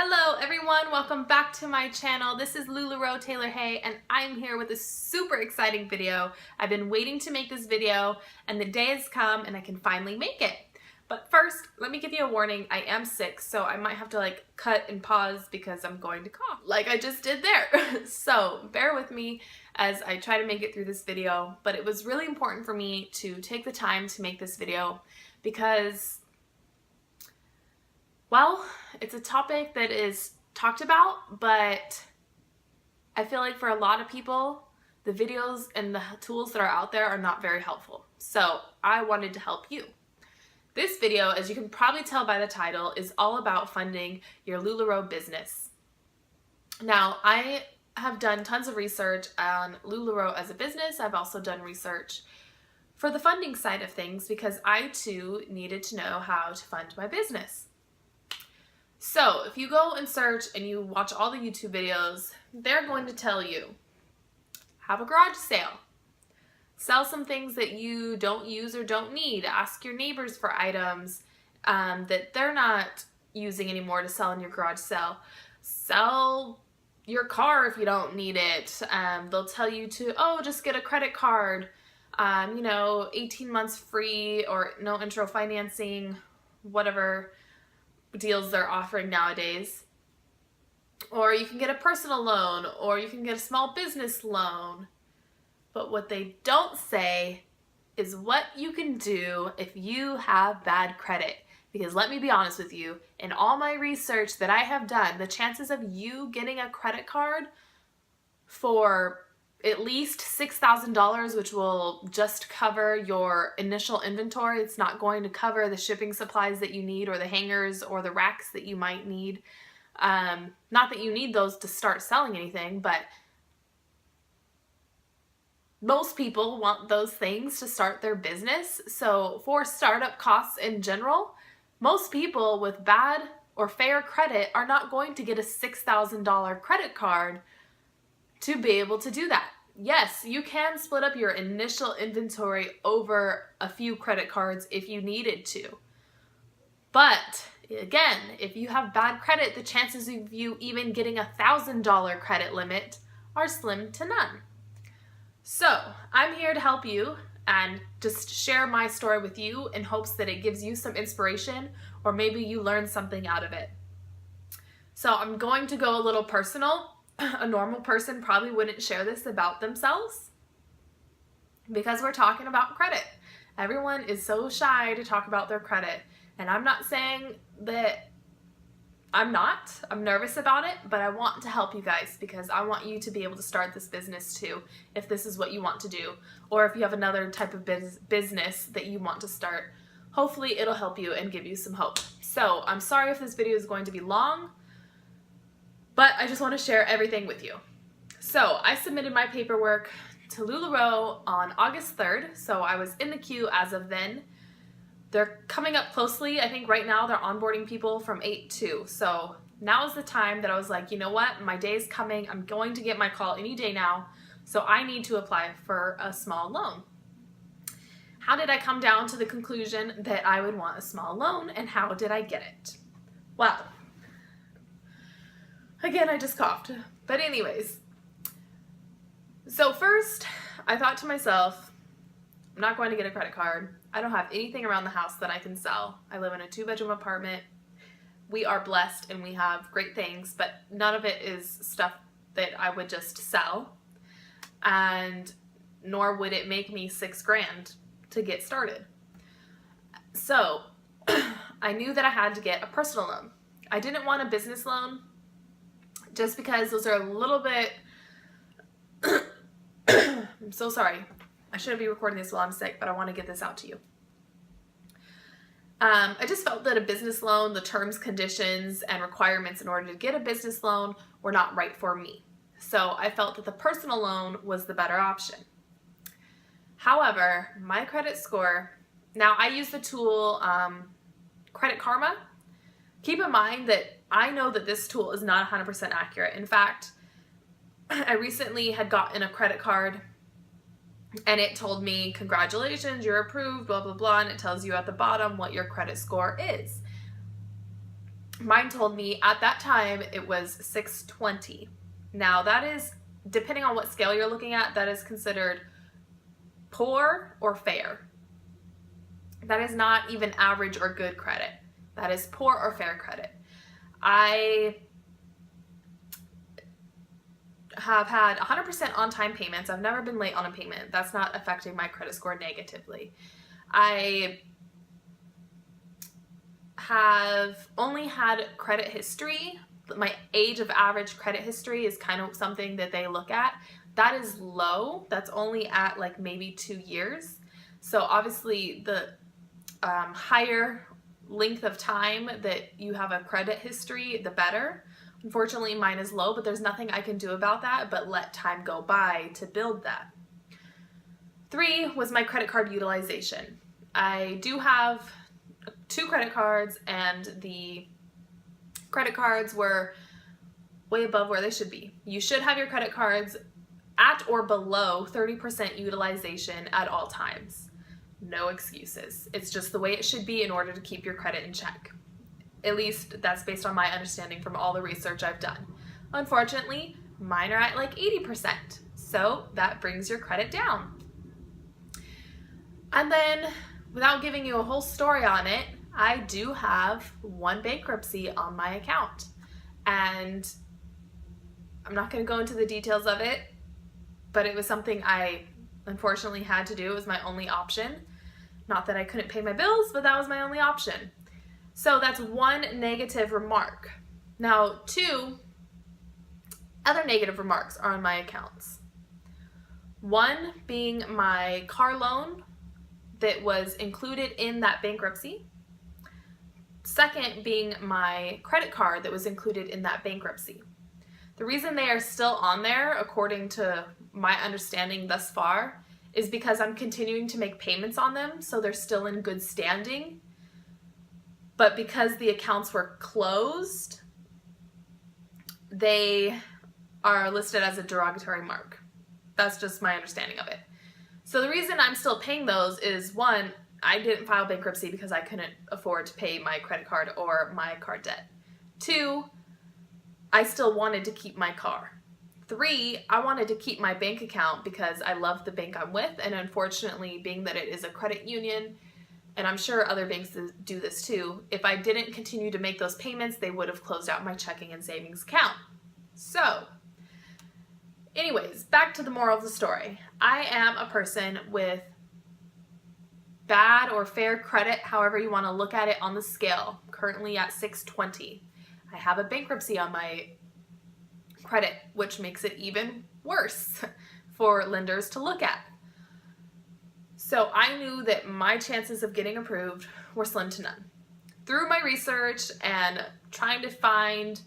Hello everyone, welcome back to my channel. This is LuLaRoe Taylor Hay and I'm here with a super exciting video. I've been waiting to make this video and the day has come and I can finally make it. But first, let me give you a warning. I am sick, so I might have to cut and pause because I'm going to cough like I just did there. So bear with me as I try to make it through this video, but it was really important for me to take the time to make this video because, well, it's a topic that is talked about, but I feel like for a lot of people, the videos and the tools that are out there are not very helpful. So I wanted to help you. This video, as you can probably tell by the title, is all about funding your LuLaRoe business. Now, I have done tons of research on LuLaRoe as a business. I've also done research for the funding side of things because I too needed to know how to fund my business. So if you go and search and you watch all the YouTube videos, they're going to tell you, have a garage sale. Sell some things that you don't use or don't need. Ask your neighbors for items that they're not using anymore to sell in your garage sale. Sell your car if you don't need it. They'll tell you to, just get a credit card, 18 months free or no intro financing, whatever deals they're offering nowadays. Or you can get a personal loan, or you can get a small business loan. But what they don't say is what you can do if you have bad credit. Because let me be honest with you, in all my research that I have done, the chances of you getting a credit card for at least $6,000, which will just cover your initial inventory. It's not going to cover the shipping supplies that you need or the hangers or the racks that you might need. Not that you need those to start selling anything, but most people want those things to start their business. So for startup costs in general, most people with bad or fair credit are not going to get a $6,000 credit card to be able to do that. Yes, you can split up your initial inventory over a few credit cards if you needed to. But again, if you have bad credit, the chances of you even getting a $1,000 credit limit are slim to none. So I'm here to help you and just share my story with you in hopes that it gives you some inspiration or maybe you learn something out of it. So I'm going to go a little personal. A normal person probably wouldn't share this about themselves because we're talking about credit. Everyone is so shy to talk about their credit. And I'm not saying that I'm nervous about it, but I want to help you guys because I want you to be able to start this business too, if this is what you want to do, or if you have another type of business that you want to start. Hopefully it'll help you and give you some hope. So I'm sorry if this video is going to be long, but I just want to share everything with you. So I submitted my paperwork to LuLaRoe on August 3rd, so I was in the queue as of then. They're coming up closely. I think right now they're onboarding people from 8/2. So now is the time that I was like, you know what? My day is coming. I'm going to get my call any day now. So I need to apply for a small loan. How did I come down to the conclusion that I would want a small loan and how did I get it? Well, again, I just coughed. But anyways, so first I thought to myself, I'm not going to get a credit card. I don't have anything around the house that I can sell. I live in a 2-bedroom apartment. We are blessed and we have great things, but none of it is stuff that I would just sell. And nor would it make me $6,000 to get started. So I knew that I had to get a personal loan. I didn't want a business loan just because those are a little bit, I'm so sorry. I shouldn't be recording this while I'm sick, but I want to get this out to you. I just felt that a business loan, the terms, conditions, and requirements in order to get a business loan were not right for me. So I felt that the personal loan was the better option. However, my credit score, now I use the tool Credit Karma. Keep in mind that I know that this tool is not 100% accurate. In fact, I recently had gotten a credit card and it told me, congratulations, you're approved, blah, blah, blah, and it tells you at the bottom what your credit score is. Mine told me at that time it was 620. Now that is, depending on what scale you're looking at, that is considered poor or fair. That is not even average or good credit. That is poor or fair credit. I have had 100% on-time payments. I've never been late on a payment. That's not affecting my credit score negatively. I have only had credit history. My age of average credit history is kind of something that they look at. That is low. That's only at like maybe 2 years. So obviously the higher length of time that you have a credit history, the better. Unfortunately, mine is low, but there's nothing I can do about that but let time go by to build that. 3 was my credit card utilization. I do have 2 credit cards, and the credit cards were way above where they should be. You should have your credit cards at or below 30% utilization at all times. No excuses. It's just the way it should be in order to keep your credit in check. At least that's based on my understanding from all the research I've done. Unfortunately, mine are at like 80%, so that brings your credit down. And then, without giving you a whole story on it, I do have 1 bankruptcy on my account. And I'm not going to go into the details of it, but it was something I unfortunately had to do. It was my only option. Not that I couldn't pay my bills, but that was my only option. So that's 1 negative remark. Now, 2 other negative remarks are on my accounts. 1 being my car loan that was included in that bankruptcy. 2nd being my credit card that was included in that bankruptcy. The reason they are still on there, according to my understanding thus far, is because I'm continuing to make payments on them, so they're still in good standing. But because the accounts were closed, they are listed as a derogatory mark. That's just my understanding of it. So the reason I'm still paying those is, 1, I didn't file bankruptcy because I couldn't afford to pay my credit card or my car debt. 2, I still wanted to keep my car. 3, I wanted to keep my bank account because I love the bank I'm with, and unfortunately, being that it is a credit union, and I'm sure other banks do this too, if I didn't continue to make those payments, they would have closed out my checking and savings account. So, anyways, back to the moral of the story. I am a person with bad or fair credit, however you want to look at it on the scale, currently at 620. I have a bankruptcy on my credit, which makes it even worse for lenders to look at. So I knew that my chances of getting approved were slim to none. Through my research and trying to find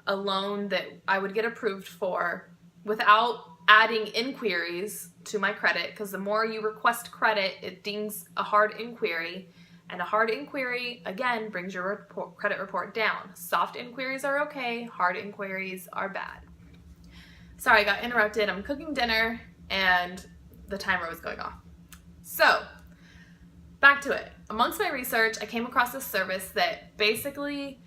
a loan that I would get approved for without adding inquiries to my credit, because the more you request credit, it dings a hard inquiry, and a hard inquiry, again, brings your credit report down. Soft inquiries are okay, hard inquiries are bad. Sorry, I got interrupted. I'm cooking dinner, and the timer was going off. So, back to it. Amongst my research, I came across this service that basically,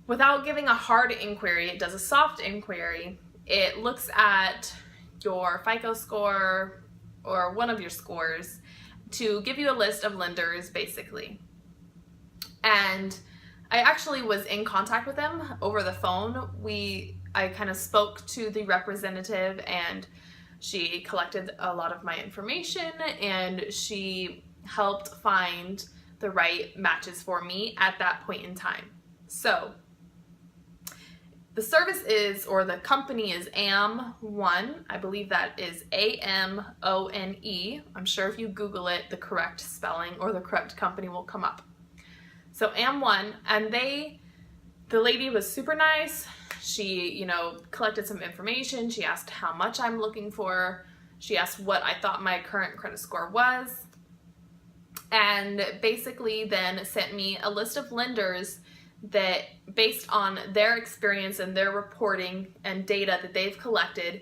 without giving a hard inquiry, it does a soft inquiry. It looks at your FICO score or one of your scores to give you a list of lenders, basically. And I actually was in contact with them over the phone. I kind of spoke to the representative, and she collected a lot of my information, and she helped find the right matches for me at that point in time. So the service is, or the company is AM1. I believe that is AMONE. I'm sure if you Google it, the correct spelling or the correct company will come up. So AM1, and the lady was super nice. She, collected some information. She asked how much I'm looking for. She asked what I thought my current credit score was. And basically then sent me a list of lenders that, based on their experience and their reporting and data that they've collected,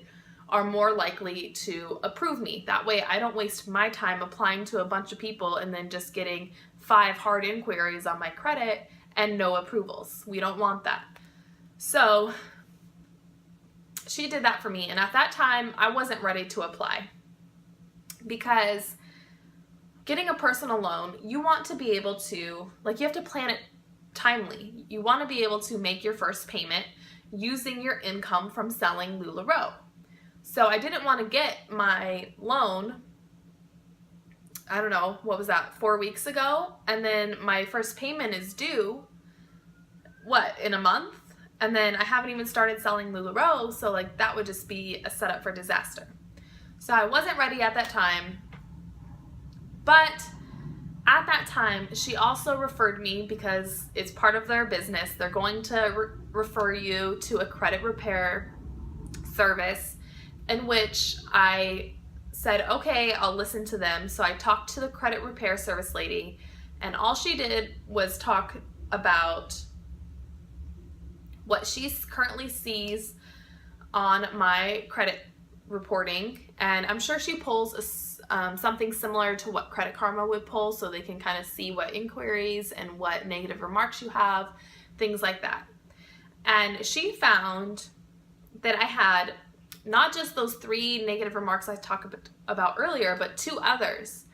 are more likely to approve me. That way I don't waste my time applying to a bunch of people and then just getting 5 hard inquiries on my credit and no approvals. We don't want that. So she did that for me. And at that time, I wasn't ready to apply, because getting a personal loan, you want to be able to, like, you have to plan it timely. You want to be able to make your first payment using your income from selling LuLaRoe. So I didn't want to get my loan, I don't know, what was that, 4 weeks ago? And then my first payment is due, what, in a month? And then I haven't even started selling LuLaRoe, so like that would just be a setup for disaster. So I wasn't ready at that time. But at that time, she also referred me, because it's part of their business. They're going to refer you to a credit repair service, in which I said, okay, I'll listen to them. So I talked to the credit repair service lady, and all she did was talk about what she currently sees on my credit reporting. And I'm sure she pulls something similar to what Credit Karma would pull, so they can kind of see what inquiries and what negative remarks you have, things like that. And she found that I had not just those 3 negative remarks I talked about earlier, but 2 others.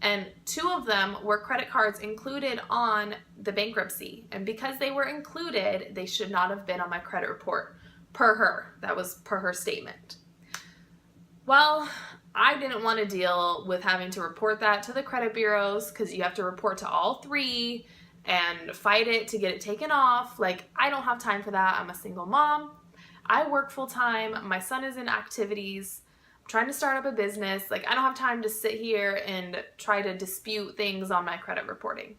And 2 of them were credit cards included on the bankruptcy. And because they were included, they should not have been on my credit report, per her. That was per her statement. Well, I didn't want to deal with having to report that to the credit bureaus, because you have to report to all 3 and fight it to get it taken off. Like, I don't have time for that. I'm a single mom. I work full time. My son is in activities. I'm trying to start up a business. Like, I don't have time to sit here and try to dispute things on my credit reporting.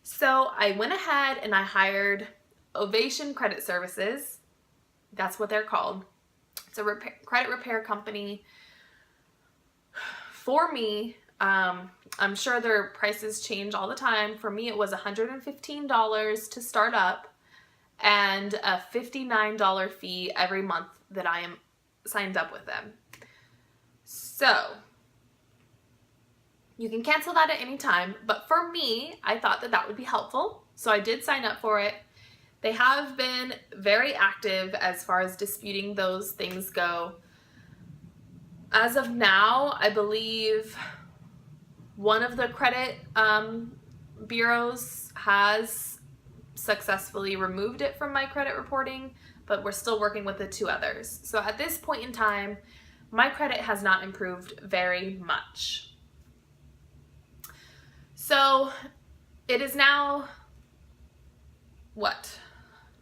So I went ahead and I hired Ovation Credit Services. That's what they're called. It's a credit repair company for me. I'm sure their prices change all the time. For me, it was $115 to start up, and a $59 fee every month that I am signed up with them. So you can cancel that at any time, but for me, I thought that that would be helpful, so I did sign up for it. They have been very active as far as disputing those things go. As of now, I believe one of the credit bureaus has successfully removed it from my credit reporting, but we're still working with the 2 others. So at this point in time, my credit has not improved very much. So it is now, what?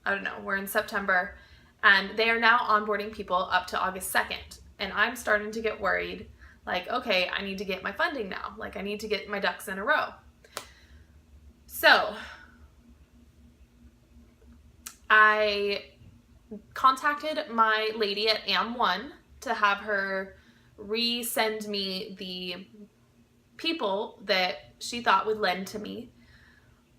I don't know, we're in September, and they are now onboarding people up to August 2nd. And I'm starting to get worried, like, okay, I need to get my funding now. Like, I need to get my ducks in a row. So I contacted my lady at AM1 to have her resend me the people that she thought would lend to me.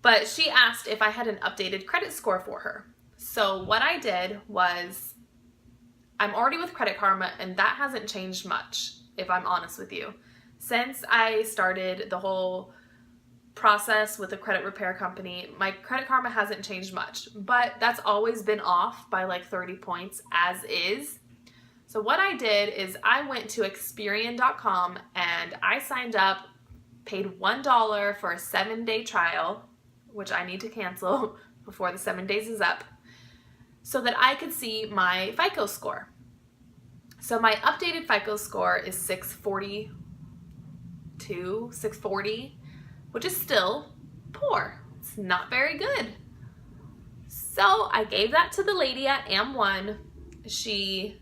But she asked if I had an updated credit score for her. So what I did was, I'm already with Credit Karma, and that hasn't changed much, if I'm honest with you. Since I started the whole process with a credit repair company, my Credit Karma hasn't changed much, but that's always been off by like 30 points as is. So what I did is I went to Experian.com and I signed up, paid $1 for a 7-day trial, which I need to cancel before the 7 days is up, so that I could see my FICO score. So my updated FICO score is 640, which is still poor. It's not very good. So I gave that to the lady at AM1. She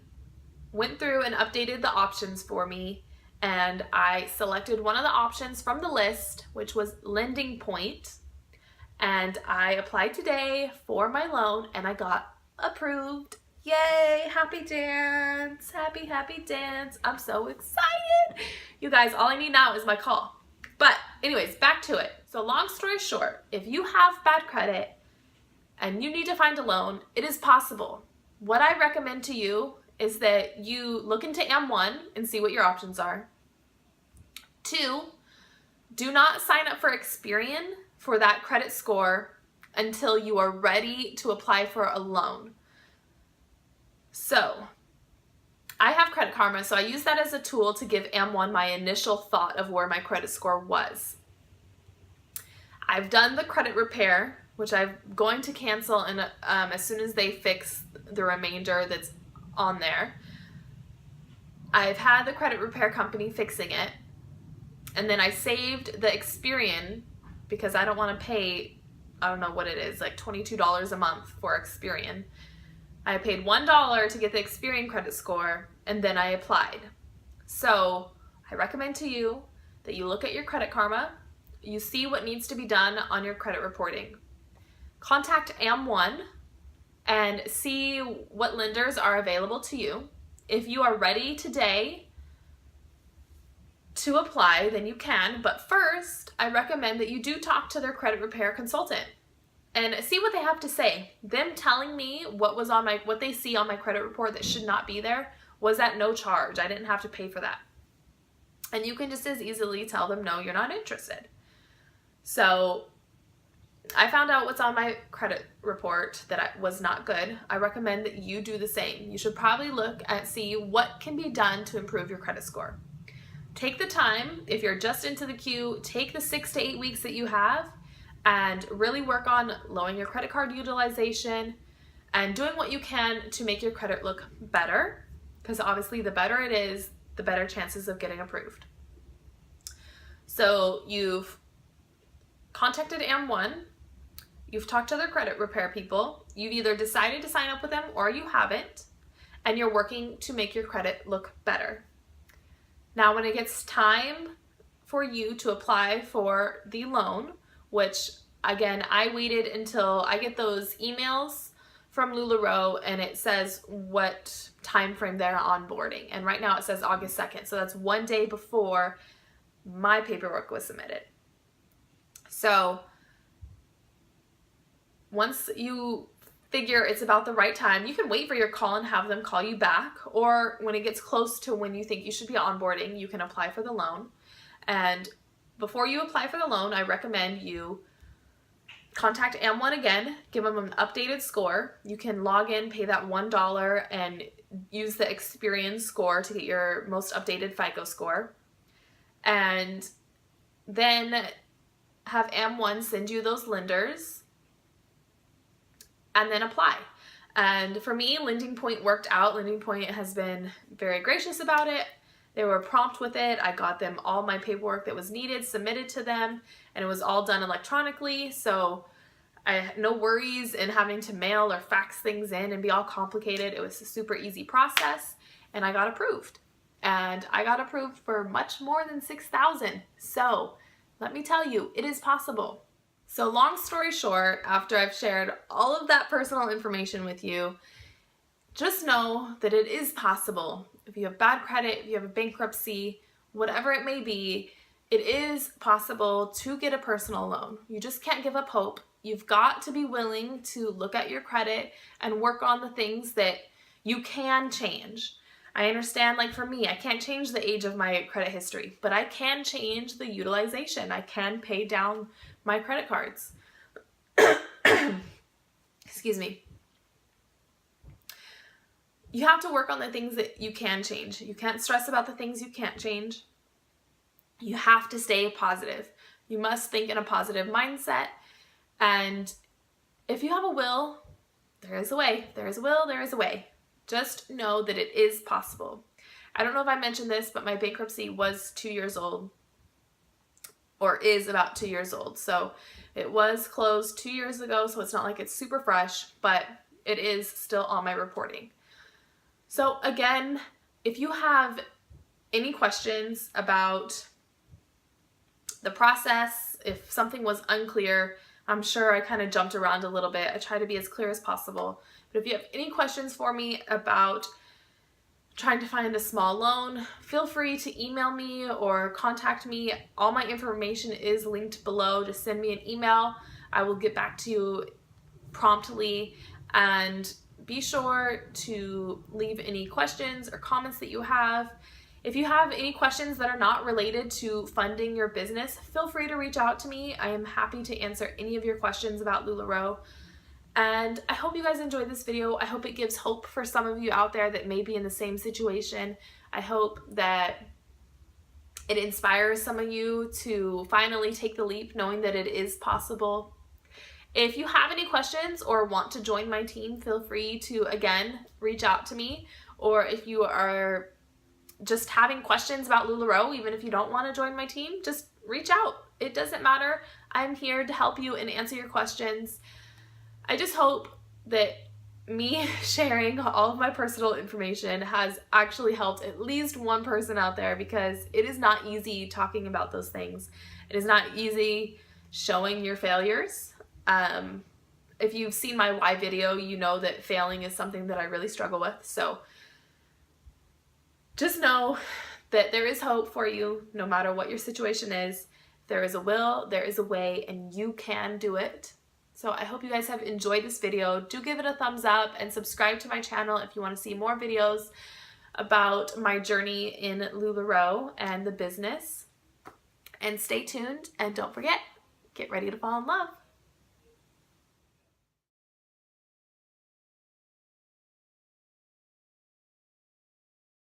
went through and updated the options for me, and I selected one of the options from the list, which was Lending Point, and I applied today for my loan, and I got approved. Yay, happy dance, happy dance. I'm so excited. You guys, all I need now is my call. But anyways, back to it. So long story short, if you have bad credit and you need to find a loan, it is possible. What I recommend to you is that you look into AM1 and see what your options are. 2, do not sign up for Experian for that credit score until you are ready to apply for a loan. So I have Credit Karma, so I use that as a tool to give AM1 my initial thought of where my credit score was. I've done the credit repair, which I'm going to cancel as soon as they fix the remainder that's on there. I've had the credit repair company fixing it, and then I saved the Experian because I don't want to pay, I don't know what it is, like $22 a month for Experian. I paid $1 to get the Experian credit score, and then I applied. So I recommend to you that you look at your Credit Karma, you see what needs to be done on your credit reporting. Contact AM1 and see what lenders are available to you. If you are ready today to apply, then you can, but first I recommend that you do talk to their credit repair consultant and see what they have to say. Them telling me what they see on my credit report that should not be there was at no charge. I didn't have to pay for that. And you can just as easily tell them, no, you're not interested. So I found out what's on my credit report that was not good. I recommend that you do the same. You should probably look and see what can be done to improve your credit score. Take the time, if you're just into the queue, take the 6 to 8 weeks that you have and really work on lowering your credit card utilization and doing what you can to make your credit look better, because obviously the better it is, the better chances of getting approved. So you've contacted AM1, you've talked to their credit repair people, you've either decided to sign up with them or you haven't, and you're working to make your credit look better. Now when it gets time for you to apply for the loan, which again, I waited until I get those emails from LuLaRoe and it says what time frame they're onboarding. And right now it says August 2nd. So that's one day before my paperwork was submitted. So once you figure it's about the right time, you can wait for your call and have them call you back, or when it gets close to when you think you should be onboarding, you can apply for the loan. And before you apply for the loan, I recommend you contact AM1 again, give them an updated score. You can log in, pay that $1 and use the Experian score to get your most updated FICO score. And then have AM1 send you those lenders and then apply. And for me, Lending Point worked out. Lending Point has been very gracious about it. They were prompt with it. I got them all my paperwork that was needed, submitted to them, and it was all done electronically. So I had no worries in having to mail or fax things in and be all complicated. It was a super easy process, and I got approved. And I got approved for much more than $6,000. So let me tell you, it is possible. So long story short, after I've shared all of that personal information with you, just know that it is possible. If you have bad credit, if you have a bankruptcy, whatever it may be, it is possible to get a personal loan. You just can't give up hope. You've got to be willing to look at your credit and work on the things that you can change. I understand, like for me, I can't change the age of my credit history, but I can change the utilization. I can pay down my credit cards. Excuse me. You have to work on the things that you can change. You can't stress about the things you can't change. You have to stay positive. You must think in a positive mindset. And if you have a will, there is a way. There is a will, there is a way. Just know that it is possible. I don't know if I mentioned this, but my bankruptcy was 2 years old, or is about 2 years old. So it was closed 2 years ago, so it's not like it's super fresh, but it is still on my reporting. So again, if you have any questions about the process, if something was unclear, I'm sure I kind of jumped around a little bit. I try to be as clear as possible. But if you have any questions for me about trying to find a small loan, feel free to email me or contact me. All my information is linked below. Just send me an email. I will get back to you promptly, and be sure to leave any questions or comments that you have. If you have any questions that are not related to funding your business, feel free to reach out to me. I am happy to answer any of your questions about LuLaRoe. And I hope you guys enjoyed this video. I hope it gives hope for some of you out there that may be in the same situation. I hope that it inspires some of you to finally take the leap, knowing that it is possible. If you have any questions or want to join my team, feel free to, again, reach out to me. Or if you are just having questions about LuLaRoe, even if you don't want to join my team, just reach out. It doesn't matter. I'm here to help you and answer your questions. I just hope that me sharing all of my personal information has actually helped at least one person out there, because it is not easy talking about those things. It is not easy showing your failures. If you've seen my why video, you know that failing is something that I really struggle with. So just know that there is hope for you no matter what your situation is. There is a will, there is a way, and you can do it. So I hope you guys have enjoyed this video. Do give it a thumbs up and subscribe to my channel if you want to see more videos about my journey in LuLaRoe and the business. And stay tuned, and don't forget, get ready to fall in love.